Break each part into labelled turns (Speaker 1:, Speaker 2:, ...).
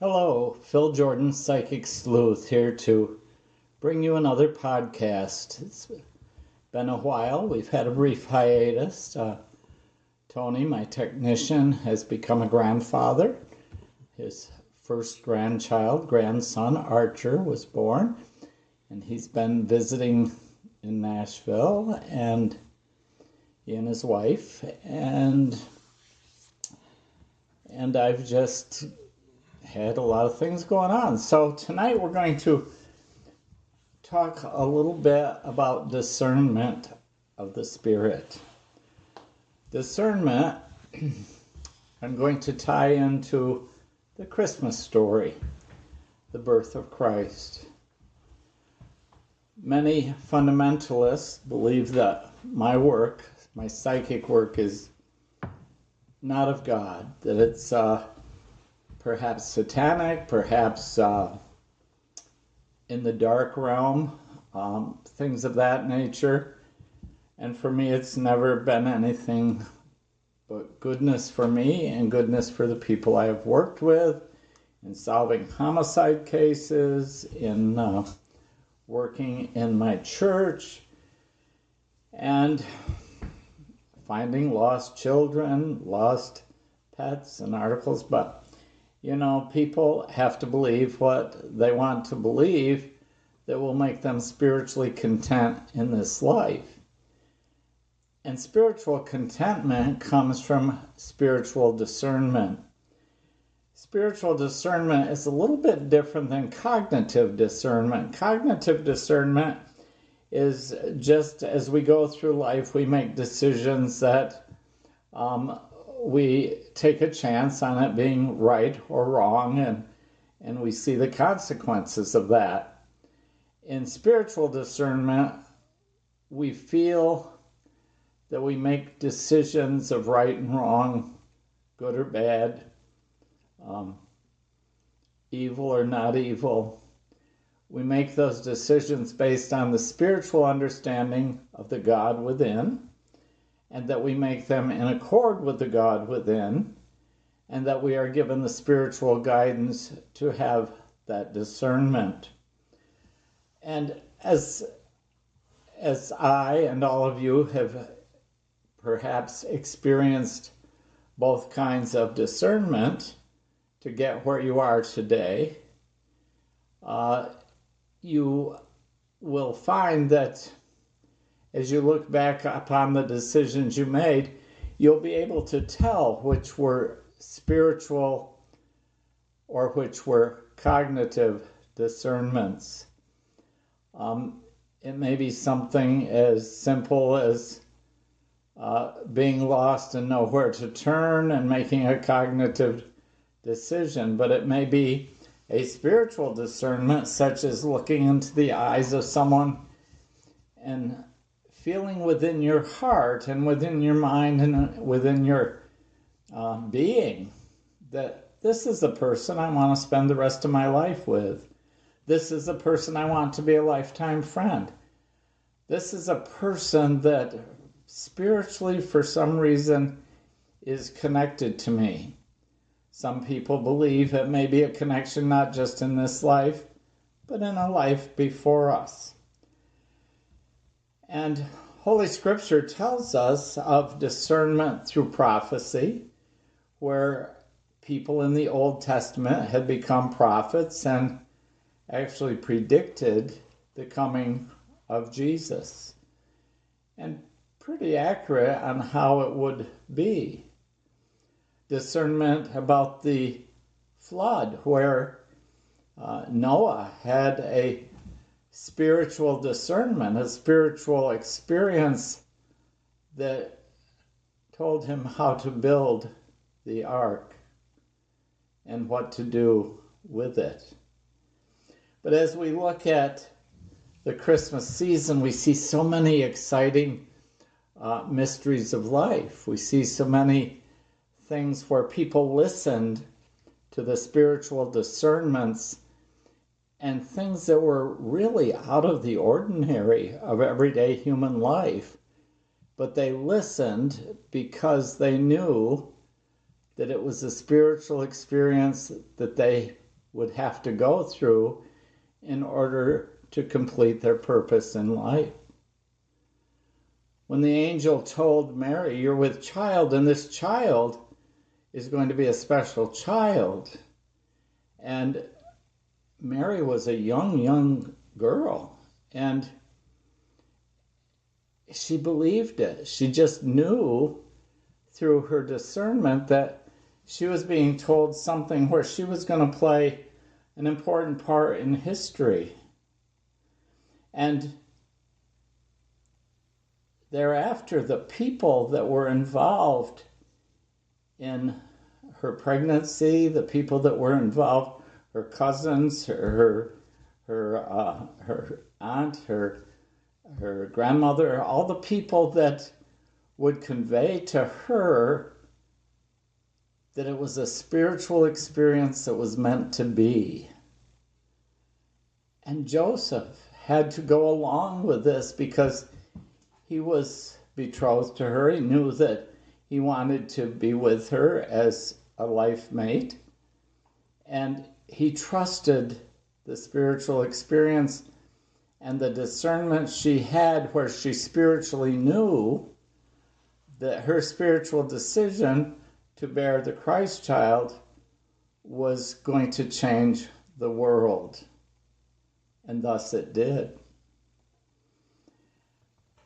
Speaker 1: Hello, Phil Jordan Psychic Sleuth here to bring you another podcast. It's been a while. We've had a brief hiatus. Tony, my technician, has become a grandfather. His first grandson, Archer, was born, and he's been visiting in Nashville, and he and his wife, and I've just had a lot of things going on. So tonight we're going to talk a little bit about discernment of the Spirit. Discernment, I'm going to tie into the Christmas story, the birth of Christ. Many fundamentalists believe that my work, my psychic work, is not of God, that it's perhaps satanic, perhaps in the dark realm, things of that nature. And for me, it's never been anything but goodness for me and goodness for the people I have worked with in solving homicide cases, in working in my church, and finding lost children, lost pets and articles. But you know, people have to believe what they want to believe that will make them spiritually content in this life. And spiritual contentment comes from spiritual discernment. Spiritual discernment is a little bit different than cognitive discernment. Cognitive discernment is just as we go through life, we make decisions that we take a chance on it being right or wrong, and we see the consequences of that. In spiritual discernment, we feel that we make decisions of right and wrong, good or bad, evil or not evil. We make those decisions based on the spiritual understanding of the God within, and that we make them in accord with the God within, and that we are given the spiritual guidance to have that discernment. And as I and all of you have perhaps experienced both kinds of discernment to get where you are today, you will find that as you look back upon the decisions you made, you'll be able to tell which were spiritual or which were cognitive discernments. It may be something as simple as being lost and nowhere to turn and making a cognitive decision, but it may be a spiritual discernment, such as looking into the eyes of someone and feeling within your heart and within your mind and within your being that this is a person I want to spend the rest of my life with. This is a person I want to be a lifetime friend. This is a person that spiritually, for some reason, is connected to me. Some people believe it may be a connection not just in this life, but in a life before us. And Holy Scripture tells us of discernment through prophecy, where people in the Old Testament had become prophets and actually predicted the coming of Jesus. And pretty accurate on how it would be. Discernment about the flood, where Noah had a spiritual discernment, a spiritual experience that told him how to build the ark and what to do with it. But as we look at the Christmas season, we see so many exciting mysteries of life. We see so many things where people listened to the spiritual discernments and things that were really out of the ordinary of everyday human life. But they listened because they knew that it was a spiritual experience that they would have to go through in order to complete their purpose in life. When the angel told Mary, "You're with child, and this child is going to be a special child," and Mary was a young girl, and she believed it. She just knew through her discernment that she was being told something where she was going to play an important part in history. And thereafter, the people that were involved in her pregnancy, the people that were involved, her cousins, her aunt, her grandmother, all the people that would convey to her that it was a spiritual experience that was meant to be. And Joseph had to go along with this because he was betrothed to her. He knew that he wanted to be with her as a life mate. And he trusted the spiritual experience and the discernment she had, where she spiritually knew that her spiritual decision to bear the Christ child was going to change the world. And thus it did.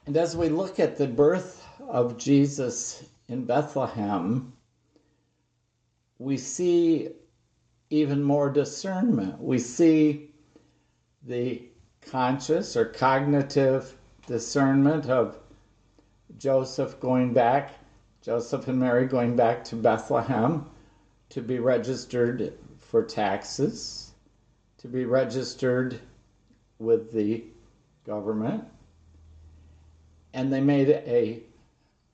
Speaker 1: And as we look at the birth of Jesus in Bethlehem, we see even more discernment. We see the conscious or cognitive discernment of Joseph and Mary going back to Bethlehem to be registered for taxes, to be registered with the government. And they made a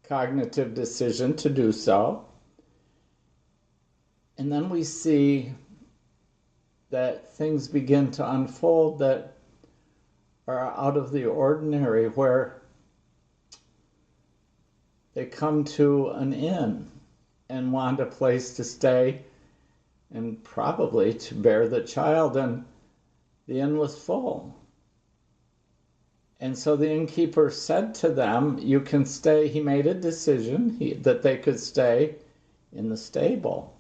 Speaker 1: cognitive decision to do so. And then we see that things begin to unfold that are out of the ordinary, where they come to an inn and want a place to stay and probably to bear the child, and the inn was full. And so the innkeeper said to them, "You can stay." He made a decision that they could stay in the stable.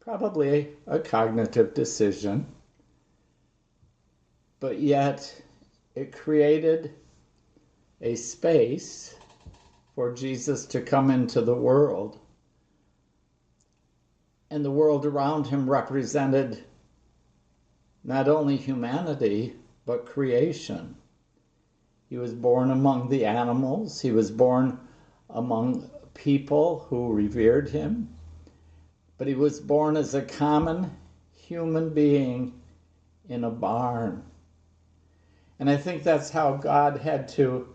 Speaker 1: Probably a cognitive decision. But yet it created a space for Jesus to come into the world. And the world around him represented not only humanity, but creation. He was born among the animals. He was born among people who revered him. But he was born as a common human being in a barn. And I think that's how God had to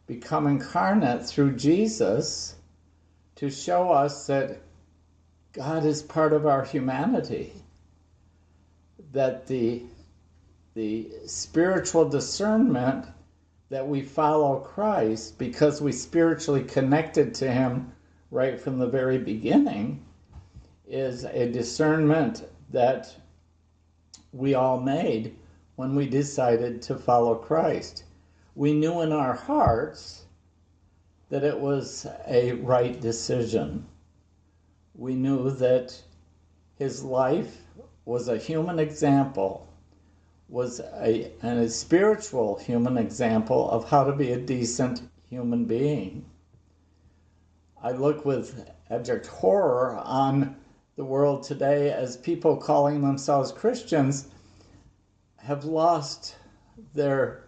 Speaker 1: become incarnate through Jesus, to show us that God is part of our humanity, that the spiritual discernment that we follow Christ because we spiritually connected to him right from the very beginning is a discernment that we all made when we decided to follow Christ. We knew in our hearts that it was a right decision. We knew that his life was a human example, was a spiritual human example of how to be a decent human being. I look with abject horror on the world today as people calling themselves Christians have lost their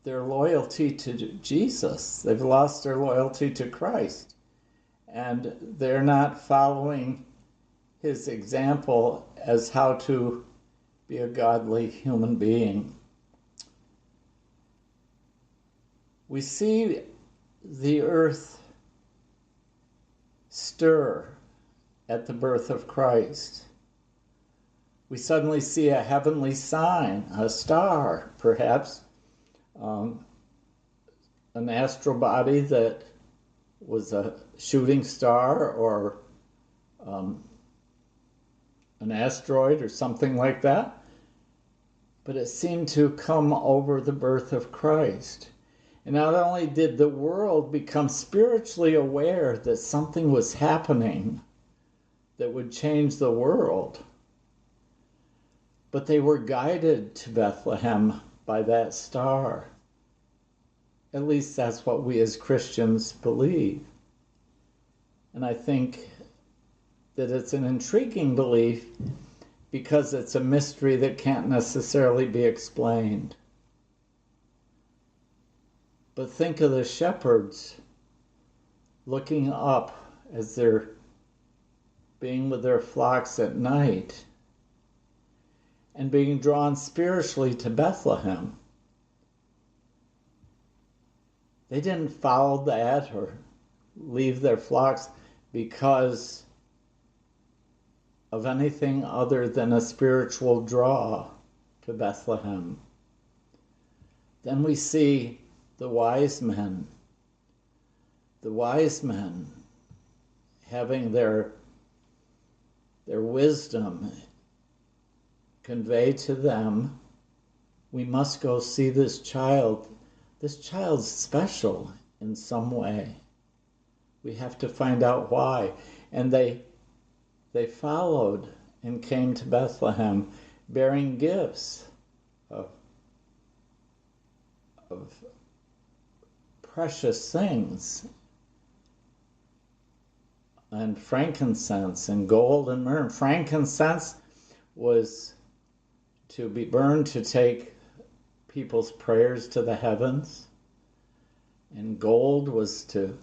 Speaker 1: loyalty to Jesus. They've lost their loyalty to Christ. And they're not following his example as how to be a godly human being. We see the earth stir at the birth of Christ. We suddenly see a heavenly sign, a star, perhaps, an astral body that was a shooting star or an an asteroid or something like that. But it seemed to come over the birth of Christ. And not only did the world become spiritually aware that something was happening that would change the world, but they were guided to Bethlehem by that star. At least that's what we as Christians believe. And I think that it's an intriguing belief because it's a mystery that can't necessarily be explained. But think of the shepherds looking up as they're being with their flocks at night and being drawn spiritually to Bethlehem. They didn't follow that or leave their flocks because of anything other than a spiritual draw to Bethlehem. Then we see the wise men having their wisdom convey to them, we must go see this child. This child's special in some way. We have to find out why. And they followed and came to Bethlehem bearing gifts of precious things, and frankincense and gold and myrrh. Frankincense was to be burned to take people's prayers to the heavens, and gold was to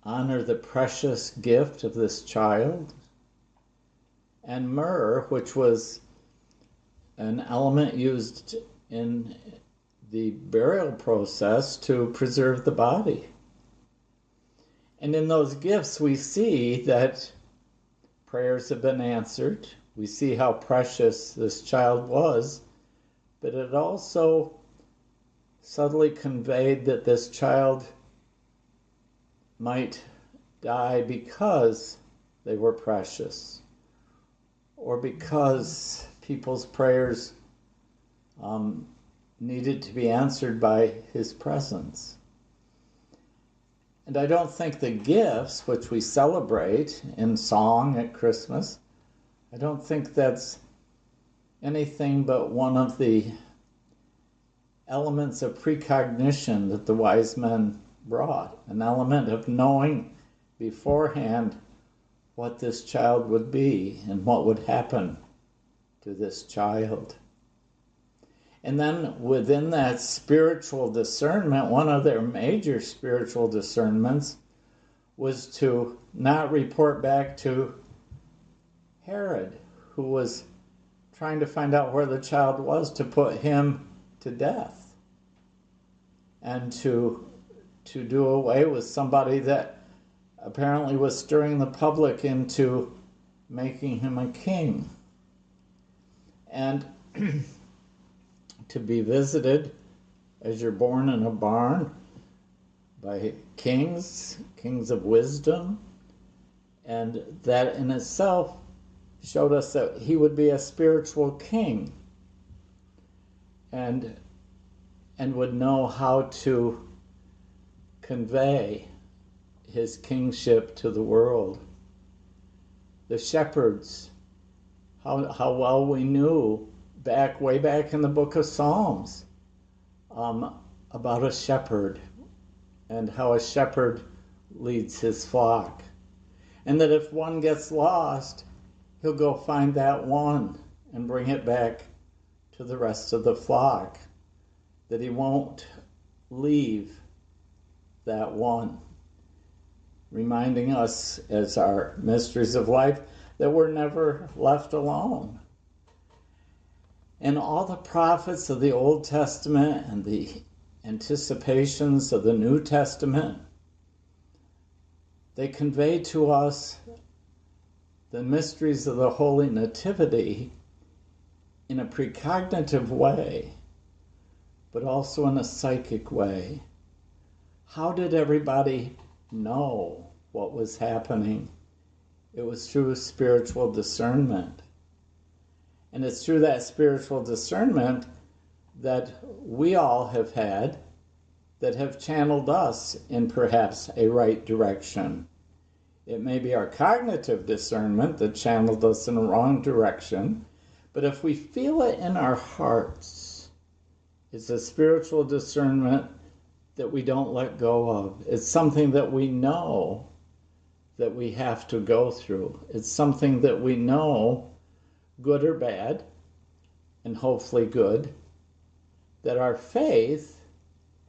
Speaker 1: honor the precious gift of this child, and myrrh, which was an element used in the burial process to preserve the body. And in those gifts we see that prayers have been answered. We see how precious this child was, but it also subtly conveyed that this child might die because they were precious, or because people's prayers needed to be answered by his presence. And I don't think the gifts, which we celebrate in song at Christmas, I don't think that's anything but one of the elements of precognition that the wise men brought, an element of knowing beforehand what this child would be and what would happen to this child. And then within that spiritual discernment, one of their major spiritual discernments was to not report back to Herod, who was trying to find out where the child was to put him to death, and to do away with somebody that apparently was stirring the public into making him a king. And to be visited as you're born in a barn by kings of wisdom, and that in itself showed us that he would be a spiritual king and would know how to convey his kingship to the world. The shepherds, how well we knew way back in the book of Psalms about a shepherd and how a shepherd leads his flock. And that if one gets lost, he'll go find that one and bring it back to the rest of the flock. That he won't leave that one. Reminding us as our mysteries of life that we're never left alone. And all the prophets of the Old Testament and the anticipations of the New Testament, they convey to us the mysteries of the Holy Nativity in a precognitive way, but also in a psychic way. How did everybody know what was happening It was through spiritual discernment. And it's through that spiritual discernment that we all have had that have channeled us in perhaps a right direction. It may be our cognitive discernment that channeled us in a wrong direction, but if we feel it in our hearts, it's a spiritual discernment that we don't let go of. It's something that we know that we have to go through. It's something that we know, good or bad, and hopefully good, that our faith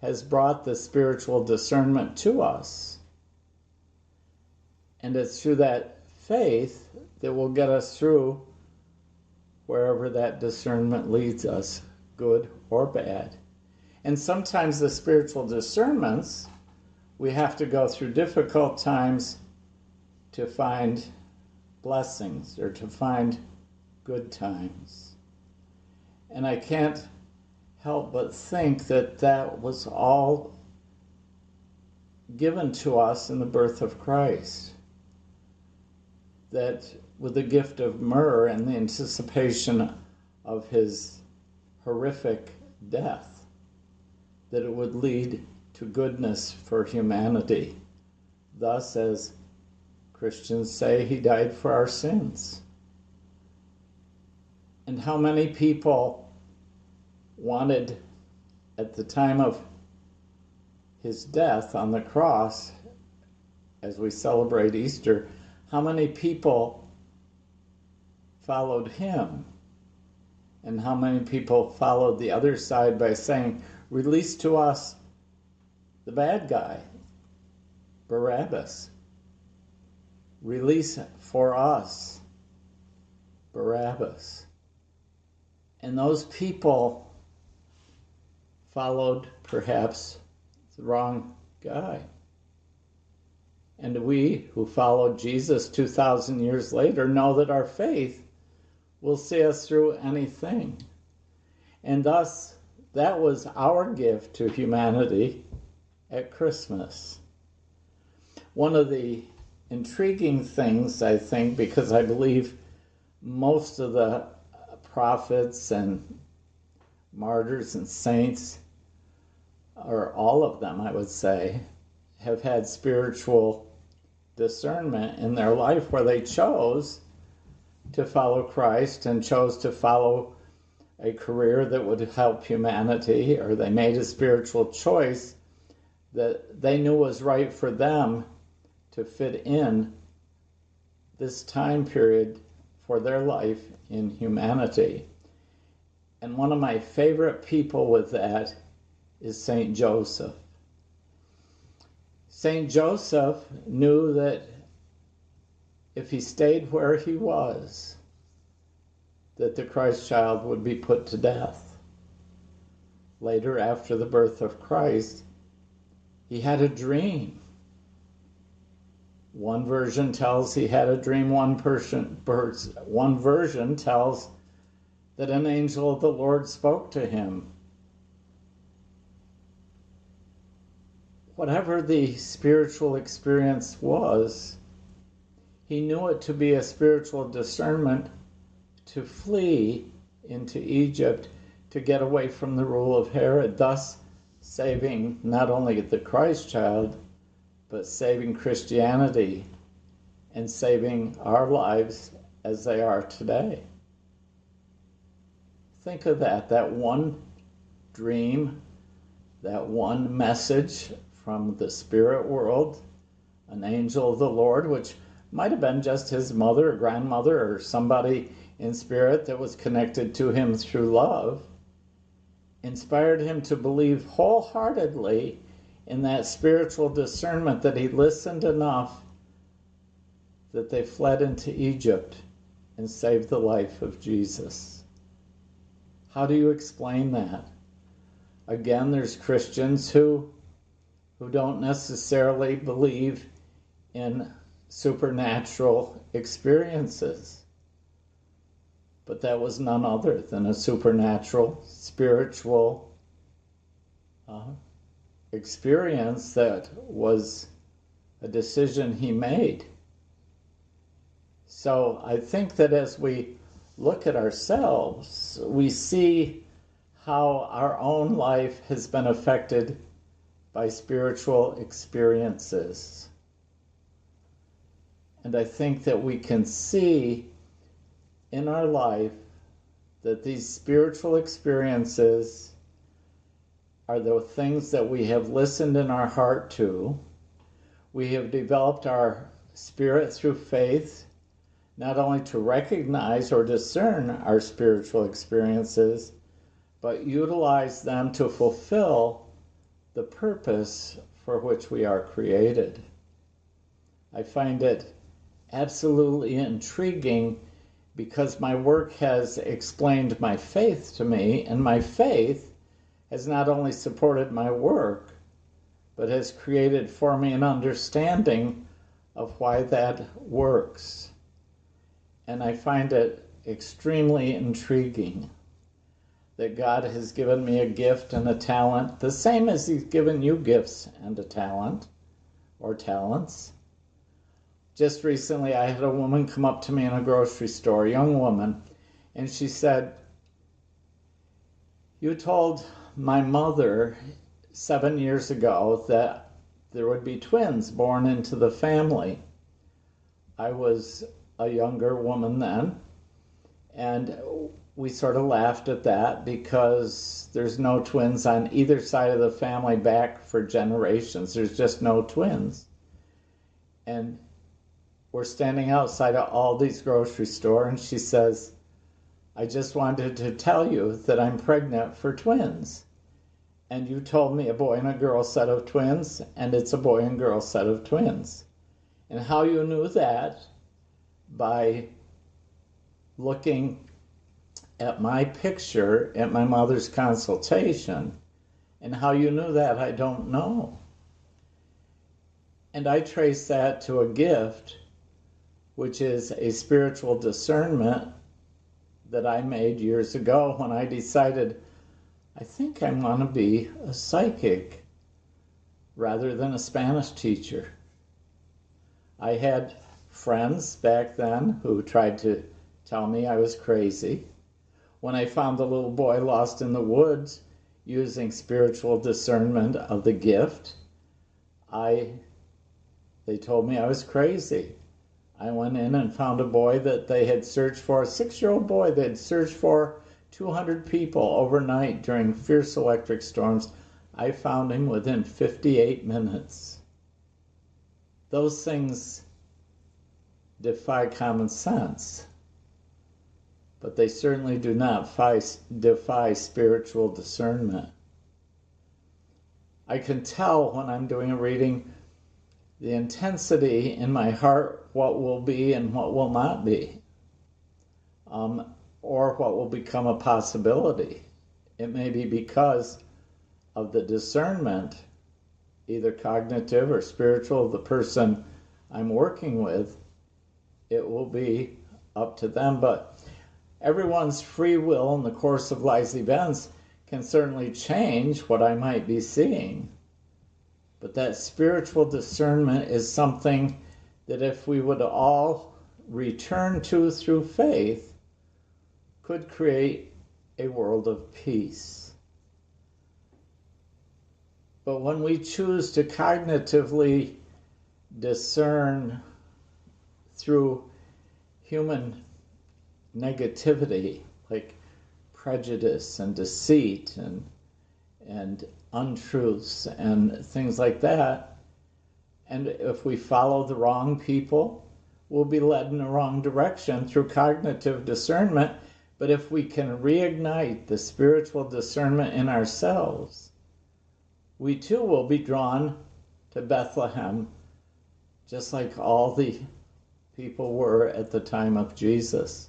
Speaker 1: has brought the spiritual discernment to us. And it's through that faith that will get us through wherever that discernment leads us, good or bad. And sometimes the spiritual discernments, we have to go through difficult times to find blessings or to find good times. And I can't help but think that that was all given to us in the birth of Christ. That with the gift of myrrh and the anticipation of his horrific death, that it would lead to goodness for humanity. Thus, as Christians say, he died for our sins. And how many people wanted, at the time of his death on the cross, as we celebrate Easter, how many people followed him? And how many people followed the other side by saying, release to us the bad guy, Barabbas. Release for us, Barabbas. And those people followed perhaps the wrong guy. And we who followed Jesus 2,000 years later know that our faith will see us through anything. And thus, that was our gift to humanity at Christmas. One of the intriguing things, I think, because I believe most of the prophets and martyrs and saints, or all of them, I would say, have had spiritual discernment in their life where they chose to follow Christ and chose to follow a career that would help humanity, or they made a spiritual choice that they knew was right for them to fit in this time period for their life in humanity. And one of my favorite people with that is Saint Joseph. Saint Joseph knew that if he stayed where he was, that the Christ child would be put to death. Later, after the birth of Christ, he had a dream. One version tells he had a dream, one version tells that an angel of the Lord spoke to him. Whatever the spiritual experience was, he knew it to be a spiritual discernment to flee into Egypt to get away from the rule of Herod, thus saving not only the Christ child, but saving Christianity and saving our lives as they are today. Think of that one dream, that one message from the spirit world, an angel of the Lord, which might have been just his mother or grandmother or somebody in spirit that was connected to him through love, inspired him to believe wholeheartedly in that spiritual discernment that he listened enough that they fled into Egypt and saved the life of Jesus. How do you explain that? Again, there's Christians who don't necessarily believe in supernatural experiences. But that was none other than a supernatural, spiritual experience that was a decision he made. So I think that as we look at ourselves, we see how our own life has been affected by spiritual experiences. And I think that we can see in our life that these spiritual experiences are the things that we have listened in our heart to. We have developed our spirit through faith, not only to recognize or discern our spiritual experiences, but utilize them to fulfill the purpose for which we are created. I find it absolutely intriguing because my work has explained my faith to me, and my faith has not only supported my work, but has created for me an understanding of why that works. And I find it extremely intriguing that God has given me a gift and a talent, the same as He's given you gifts and a talent, or talents. Just recently, I had a woman come up to me in a grocery store, a young woman, and she said, "You told my mother 7 years ago that there would be twins born into the family." I was a younger woman then, and we sort of laughed at that because there's no twins on either side of the family back for generations. There's just no twins. And we're standing outside of Aldi's grocery store, and she says, "I just wanted to tell you that I'm pregnant for twins. And you told me a boy and a girl set of twins, and it's a boy and girl set of twins. And how you knew that? By looking at my picture at my mother's consultation. And how you knew that, I don't know." And I trace that to a gift, which is a spiritual discernment that I made years ago when I decided, I think I want to be a psychic rather than a Spanish teacher. I had friends back then who tried to tell me I was crazy. When I found the little boy lost in the woods using spiritual discernment of the gift, they told me I was crazy. I went in and found a boy that they had searched for, a 6-year-old boy they had searched for 200 people overnight during fierce electric storms. I found him within 58 minutes. Those things defy common sense, but they certainly do not defy spiritual discernment. I can tell when I'm doing a reading the intensity in my heart, what will be and what will not be, or what will become a possibility. It may be because of the discernment, either cognitive or spiritual, of the person I'm working with. It will be up to them, but everyone's free will in the course of life's events can certainly change what I might be seeing. But that spiritual discernment is something that if we would all return to through faith, could create a world of peace. But when we choose to cognitively discern through human negativity, like prejudice and deceit and untruths and things like that, and if we follow the wrong people, we'll be led in the wrong direction through cognitive discernment. But if we can reignite the spiritual discernment in ourselves, we too will be drawn to Bethlehem, just like all the people were at the time of Jesus.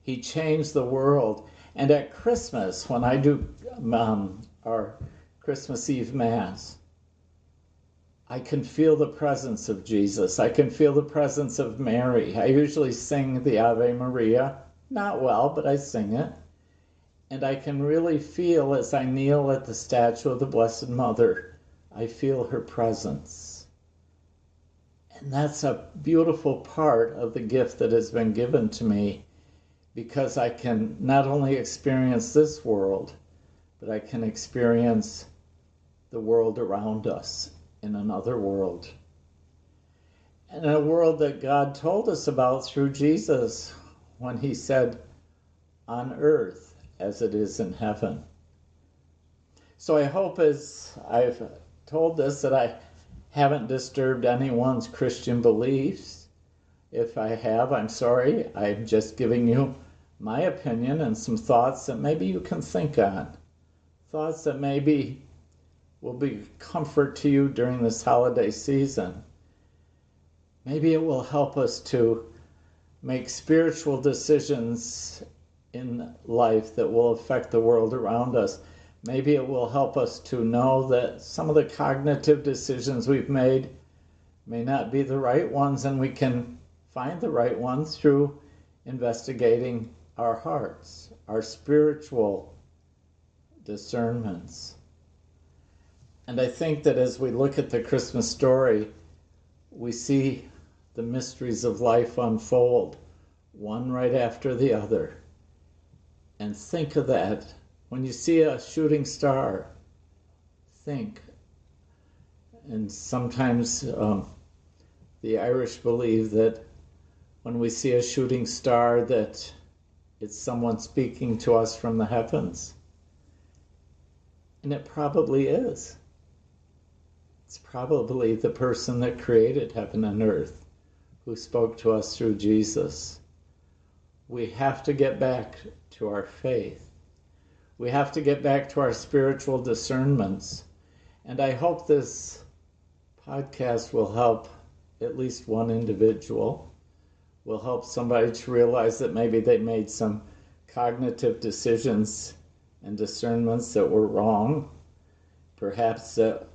Speaker 1: He changed the world. And at Christmas, when I do our Christmas Eve Mass, I can feel the presence of Jesus. I can feel the presence of Mary. I usually sing the Ave Maria, not well, but I sing it. And I can really feel, as I kneel at the statue of the Blessed Mother, I feel her presence. And that's a beautiful part of the gift that has been given to me, because I can not only experience this world, but I can experience the world around us in another world. And a world that God told us about through Jesus when he said, on earth as it is in heaven. So I hope, as I've told this, that I haven't disturbed anyone's Christian beliefs. If I have, I'm sorry. I'm just giving you my opinion and some thoughts that maybe you can think on. Thoughts that maybe will be comfort to you during this holiday season. Maybe it will help us to make spiritual decisions in life that will affect the world around us. Maybe it will help us to know that some of the cognitive decisions we've made may not be the right ones, and we can find the right ones through investigating our hearts, our spiritual discernments. And I think that as we look at the Christmas story, we see the mysteries of life unfold, one right after the other. And think of that. When you see a shooting star, think. And sometimes the Irish believe that when we see a shooting star, that it's someone speaking to us from the heavens. And it probably is. It's probably the person that created heaven and earth who spoke to us through Jesus. We have to get back to our faith. We have to get back to our spiritual discernments. And I hope this podcast will help at least one individual, will help somebody to realize that maybe they made some cognitive decisions and discernments that were wrong. Perhaps that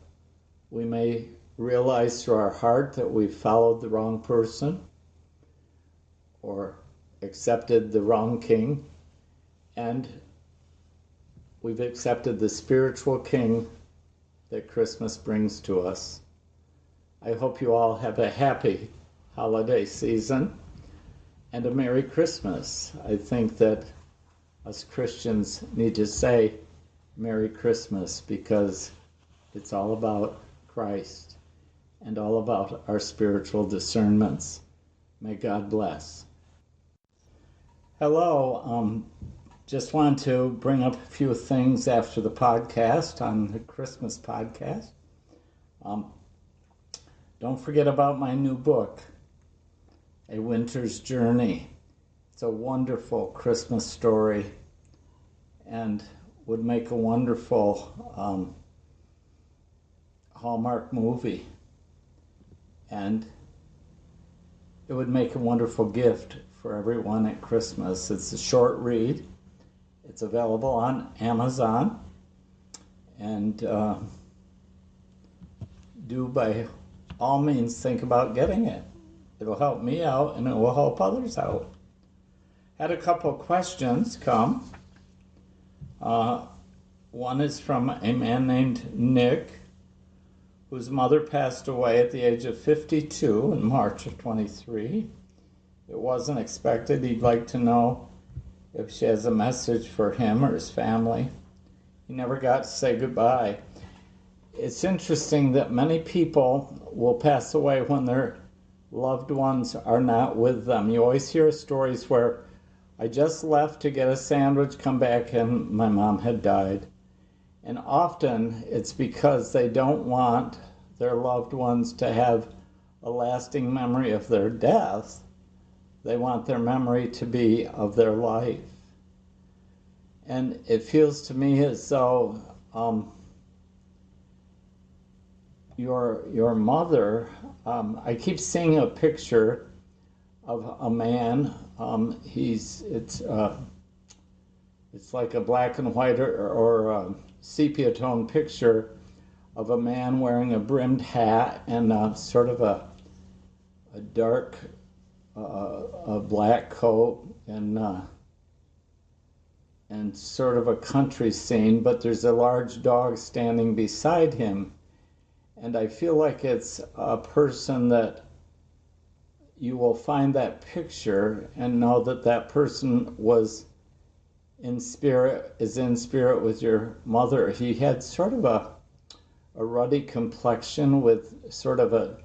Speaker 1: we may realize through our heart that we followed the wrong person or accepted the wrong king, and we've accepted the spiritual king that Christmas brings to us. I hope you all have a happy holiday season and a Merry Christmas. I think that us Christians need to say Merry Christmas because it's all about Christ and all about our spiritual discernments. May God bless. Hello. Just want to bring up a few things after the podcast, on the Christmas podcast. Don't forget about my new book, A Winter's Journey. It's a wonderful Christmas story and would make a wonderful Hallmark movie. And it would make a wonderful gift for everyone at Christmas. It's a short read. It's available on Amazon. And do by all means think about getting it. It'll help me out and it will help others out. Had a couple questions come. One is from a man named Nick, whose mother passed away at the age of 52 in March of 23. It wasn't expected. He'd like to know if she has a message for him or his family. He never got to say goodbye. It's interesting that many people will pass away when their loved ones are not with them. You always hear stories where I just left to get a sandwich, come back, and my mom had died. And often it's because they don't want their loved ones to have a lasting memory of their death. They want their memory to be of their life. And it feels to me as though your mother, I keep seeing a picture of a man. It's like a black and white or sepia tone picture of a man wearing a brimmed hat and sort of a dark a black coat and sort of a country scene, but there's a large dog standing beside him. And I feel like it's a person that you will find that picture and know that that person was is in spirit with your mother. He had sort of a ruddy complexion with sort of a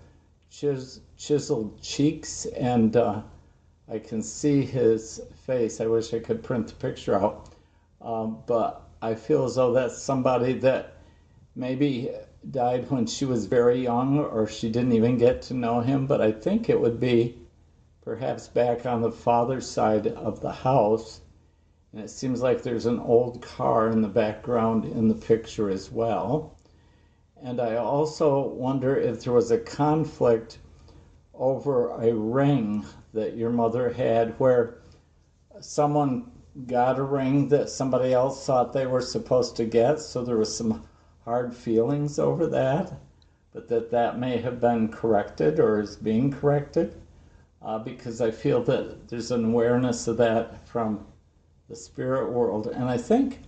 Speaker 1: chiseled cheeks, and I can see his face. I wish I could print the picture out. But I feel as though that's somebody that maybe died when she was very young, or she didn't even get to know him. But I think it would be perhaps back on the father's side of the house. And it seems like there's an old car in the background in the picture as well. And I also wonder if there was a conflict over a ring that your mother had, where someone got a ring that somebody else thought they were supposed to get, so there was some hard feelings over that, but that may have been corrected or is being corrected, because I feel that there's an awareness of that from the spirit world. And I think,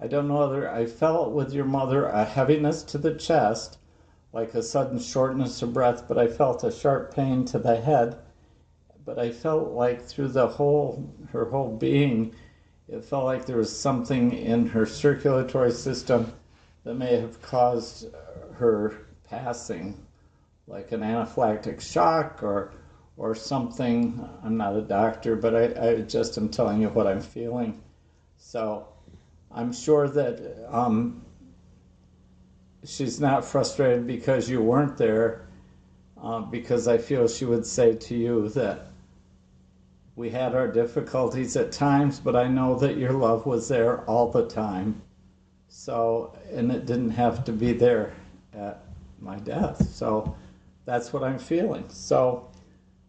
Speaker 1: I don't know whether I felt with your mother a heaviness to the chest, like a sudden shortness of breath, but I felt a sharp pain to the head. But I felt like through her whole being, it felt like there was something in her circulatory system that may have caused her passing, like an anaphylactic shock or something. I'm not a doctor, but I just am telling you what I'm feeling. So I'm sure that she's not frustrated because you weren't there, because I feel she would say to you that we had our difficulties at times, but I know that your love was there all the time. So, and it didn't have to be there at my death. So that's what I'm feeling. So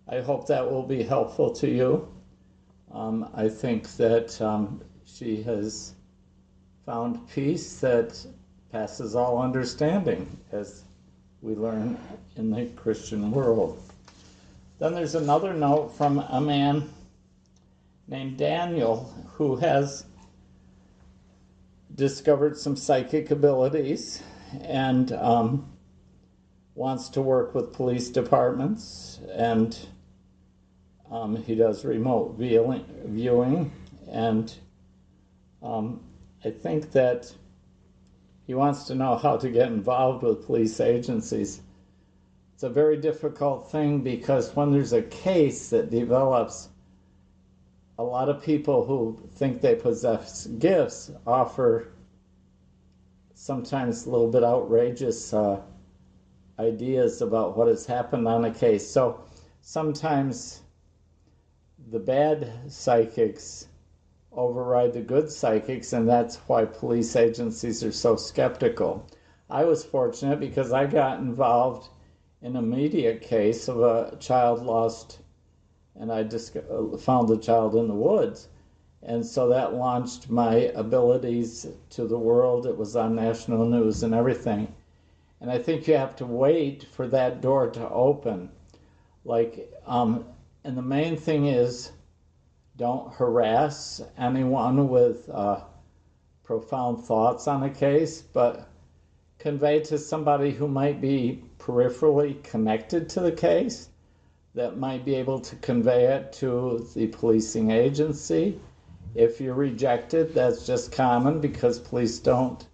Speaker 1: I hope that will be helpful to you. I think that she has found peace that passes all understanding, as we learn in the Christian world. Then there's another note from a man named Daniel, who has discovered some psychic abilities and wants to work with police departments, and he does remote viewing, and I think that he wants to know how to get involved with police agencies. It's a very difficult thing, because when there's a case that develops, a lot of people who think they possess gifts offer sometimes a little bit outrageous ideas about what has happened on a case. So sometimes the bad psychics override the good psychics, and that's why police agencies are so skeptical. I was fortunate because I got involved in a media case of a child lost, and I just found the child in the woods. And so that launched my abilities to the world. It was on national news and everything. And I think you have to wait for that door to open. And the main thing is, don't harass anyone with profound thoughts on a case, but convey to somebody who might be peripherally connected to the case, that might be able to convey it to the policing agency. If you're rejected, that's just common, because police don't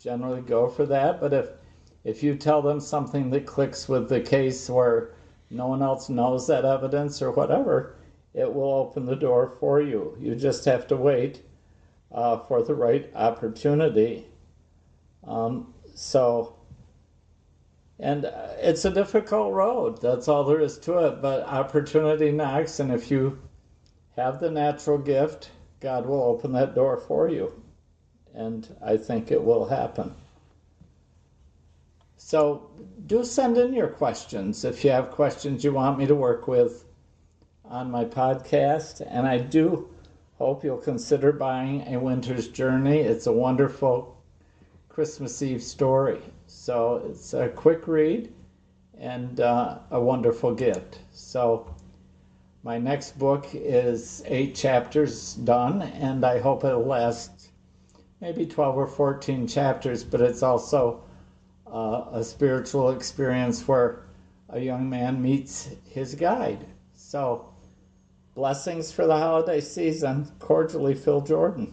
Speaker 1: generally go for that. But if you tell them something that clicks with the case where no one else knows that evidence or whatever, it will open the door for you. You just have to wait for the right opportunity. And it's a difficult road. That's all there is to it. But opportunity knocks, and if you have the natural gift, God will open that door for you. And I think it will happen. So do send in your questions if you have questions you want me to work with on my podcast. And I do hope you'll consider buying A Winter's Journey. It's a wonderful Christmas Eve story. So it's a quick read and a wonderful gift. So my next book is 8 chapters done, and I hope it'll last maybe 12 or 14 chapters, but it's also a spiritual experience where a young man meets his guide. So, blessings for the holiday season. Cordially, Phil Jordan.